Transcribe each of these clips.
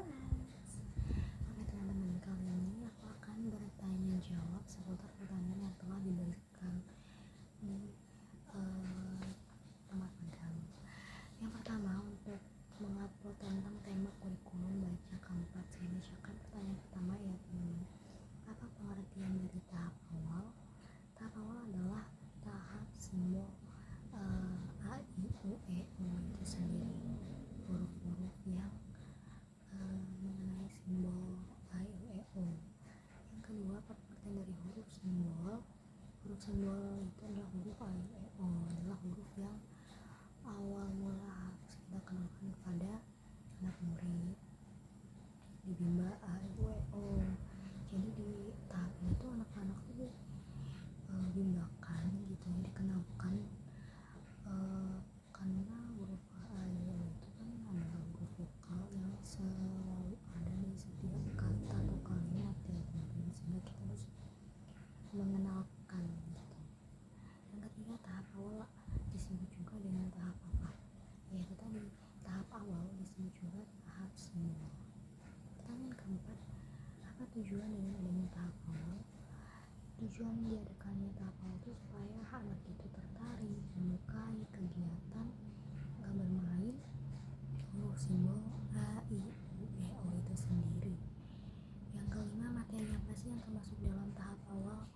kelas. Oke teman-teman, kali ini aku akan bertanya jawab seputar pertanyaan yang telah diberikan di tempat magang. Yang pertama, untuk mengupload tentang tema kurikulum baca keempat, saya bacakan pertanyaan pertama, yaitu apa pengertian dari tahap awal? Tahap awal adalah tahap simbol A, I, U, E, O itu sendiri, huruf-huruf yang mengenai simbol A, I, U, E, O. Yang kedua, pengertian dari huruf simbol. Huruf simbol itu adalah huruf A, I, U, E, O, adalah huruf yang awal mula harus kita kenalkan kepada anak murid di bimbel A, I, U, E, O. Jadi di tahap ini tuh anak-anak tuh bimbelkan gitu ya, dikenalkan karena huruf A, I, U, E, O itu kan adalah huruf vokal yang selalu ada di setiap kata atau kalimat ya teman-teman, sehingga kita harus mengenalkan gitu. Yang ketiga, tahap awal disebut juga dengan tahap apa? Yaitu tadi, tahap awal disebut juga tahap simbol. Pertanyaan keempat, apa tujuan dengan adanya tahap awal? Tujuan diadakannya tahap awal itu supaya anak itu tertarik, menyukai kegiatan bermain huruf simbol A, I, U, E, O itu sendiri. Yang kelima, materi apa sih yang termasuk dalam tahap awal?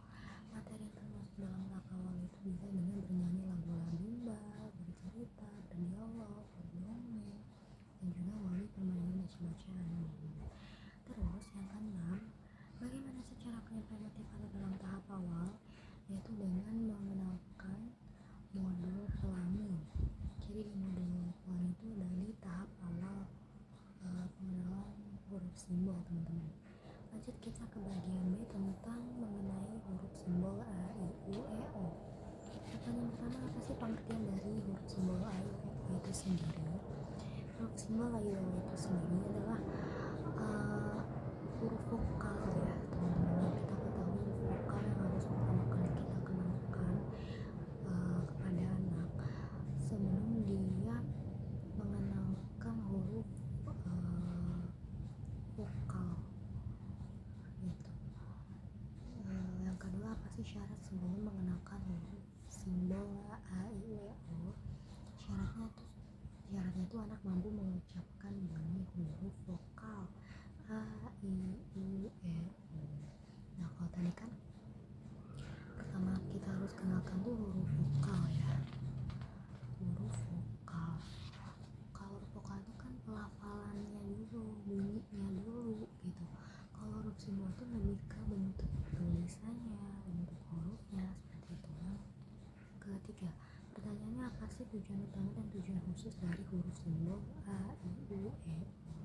Materi yang termasuk dalam tahap awal itu bisa dengan bernyanyi lagu-lagu bimbel, bercerita, berdialog, berdongeng, dan juga melalui permainan baca-bacaan. Terus yang keenam, bagaimana secara penyampaian motivator dalam tahap awal? Yaitu dengan mengenalkan modul pelangi. Jadi di modul pelangi itu ada di tahap awal pengenalan huruf simbol teman-teman. Lanjut kita ke bagian B tentang mengenai huruf simbol A, I, U, E, O. Pertanyaan pertama, apa sih pengertian dari huruf simbol A, I, U, E, O itu sendiri? Huruf simbol A, I, U, E, O itu sendiri adalah huruf vokal ya teman-teman. Kita ketahui huruf vokal yang harus pertama kali kita kenalkan kepada anak sebelum dia mengenalkan huruf vokal gitu. Yang kedua, apa sih syarat sebelum mengenalkan huruf simbol A, I, U, E, O? Syaratnya itu anak mampu mengucapkan bunyi huruf vokal A, I, U, E, O. Nah kalau tadi kan pertama kita harus kenalkan tuh huruf vokal ya, huruf vokal. Kalau huruf vokal itu kan pelafalannya dulu, bunyinya dulu gitu. Kalau huruf simbol itu lebih ke bentuk tulisannya, bentuk hurufnya, seperti itu. Ketiga, pertanyaannya apa sih tujuan utama dan tujuan khusus dari huruf simbol A, I, U, E, O?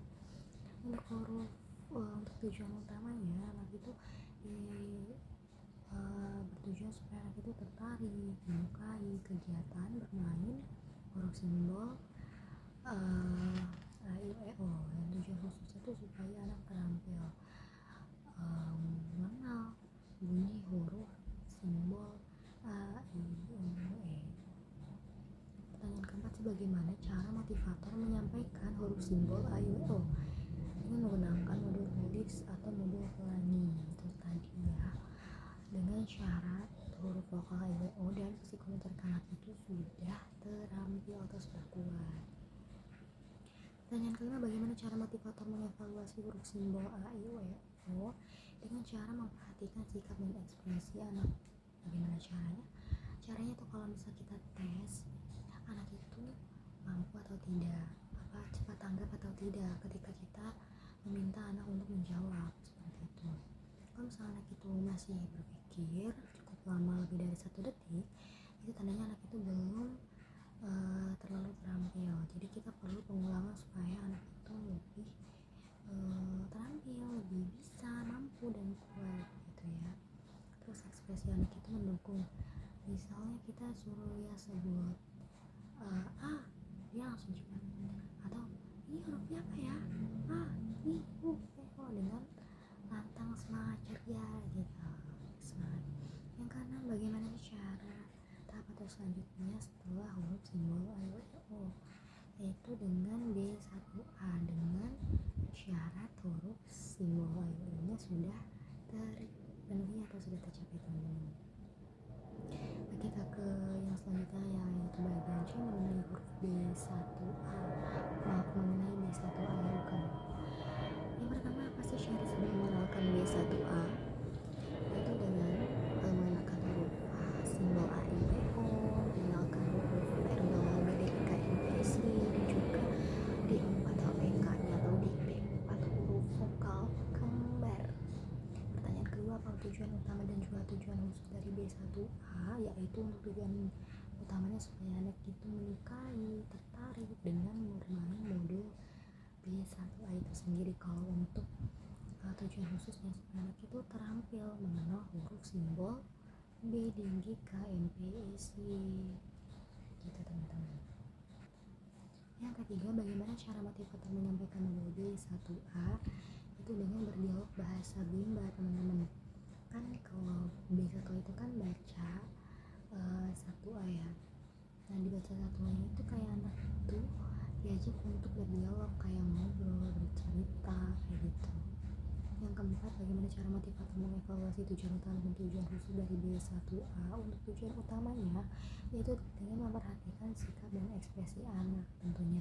Untuk tujuan utamanya, anak itu bertujuan supaya anak itu tertarik, menyukai kegiatan bermain huruf simbol A, I, U, E, O. Dan tujuan khusus itu supaya anak terampil mengenal bunyi huruf simbol A, I, U, E. Pertanyaan keempat, bagaimana cara motivator menyampaikan huruf simbol A, I, U, E, O? Ini menggunakan modul Helix atau modul pelangi itu tadi ya, dengan syarat huruf vokal A, I, U, E, O dan psikomotorik anak itu sudah terampil atau sudah kuat. Pertanyaan kelima, bagaimana cara motivator mengevaluasi huruf simbol A, I, U, E, O? Dengan cara memperhatikan sikap dan ekspresi anak. Bagaimana caranya? Caranya tuh kalau misalnya kita tes anak itu mampu atau tidak, cepat tanggap atau tidak ketika kita meminta anak untuk menjawab, seperti itu. Kalau misalnya anak itu masih berpikir cukup lama, lebih dari 1 detik, itu tandanya anak itu belum terlalu terampil. Jadi kita perlu pengulangan supaya anak itu lebih terampil, lebih bisa, mampu dan kuat gitu ya. Terus ekspresi anak itu mendukung. Misalnya kita suruh dia sebut A, dia langsung cepat. Atau ini hurufnya apa ya? A, I, U, E, O, dengan lantang semangat ceria gitu. Semangat. Yang keenam, bagaimana cara tahap atau selanjutnya setelah huruf simbol A, I, U, E, O? Yaitu dengan B1A, dengan syarat sudah terpenuhi atau sudah tercapai teman-teman. Kita ke yang selanjutnya yaitu bagian C mengenai huruf B1A. Mengenai B1A ya bukan. Yang pertama apa sih syarat sebelum mengenalkan B1A? Yaitu dengan mengenalkan huruf A, simbol A, I, E, O, mengenalkan huruf verbal B, D, K, M, P, S, I, dan juga D4 APK-nya atau D4 huruf vokal kembar. Pertanyaan kedua, apa tujuan utama dan juga tujuan khusus dari B1A? Yaitu untuk tujuan utamanya supaya anak itu menyukai, tertarik dengan bermain modul B1A itu sendiri. Kalau untuk tujuan khususnya supaya anak itu terampil mengenal huruf simbol B, D, K, M, P, S, I gitu teman-teman. Yang ketiga, bagaimana cara motivator menyampaikan modul B1A? Itu dengan berdialog bahasa Bimba teman-teman. Kan kalau B1 itu kan baca 1A ya. Nah di baca 1A itu kayak anak itu diajak untuk berdialog, kayak ngobrol, bercerita kayak gitu. Yang keempat, bagaimana cara motivator mengevaluasi tujuan utama dan tujuan khusus dari B1A? Untuk tujuan utamanya yaitu dengan memperhatikan sikap dan ekspresi anak tentunya,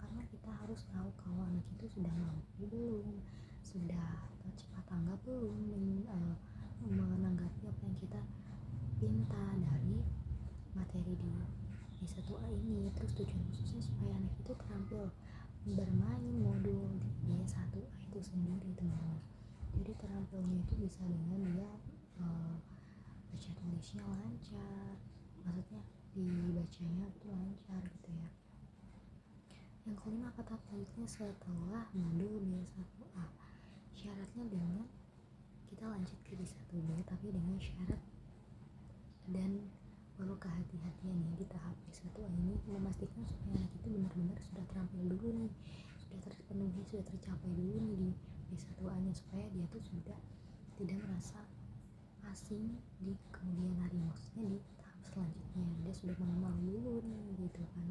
karena kita harus tahu kalau anak itu sudah mampu belum, sudah cepat tanggap belum menanggapi apa yang kita minta dari materi di B1A ini. Terus tujuan khususnya supaya anak itu terampil bermain modul di B1A itu sendiri teman-teman. Jadi terampilnya itu bisa dengan dia baca tulisnya lancar, maksudnya dibacanya itu lancar gitu ya. Yang kelima, apa tahap selanjutnya setelah modul B1A? Syaratnya dengan kita lanjut ke B1B, tapi dengan syarat dan perlu kehati-hatian ya di tahap B1A ini, memastikan supaya anak itu benar-benar sudah terampil dulu nih, sudah terpenuhi, sudah tercapai dulu nih di B1A nya, supaya dia tuh sudah tidak merasa asing di kemudian hari, maksudnya di tahap selanjutnya dia sudah mengenal dulu nih gitu kan.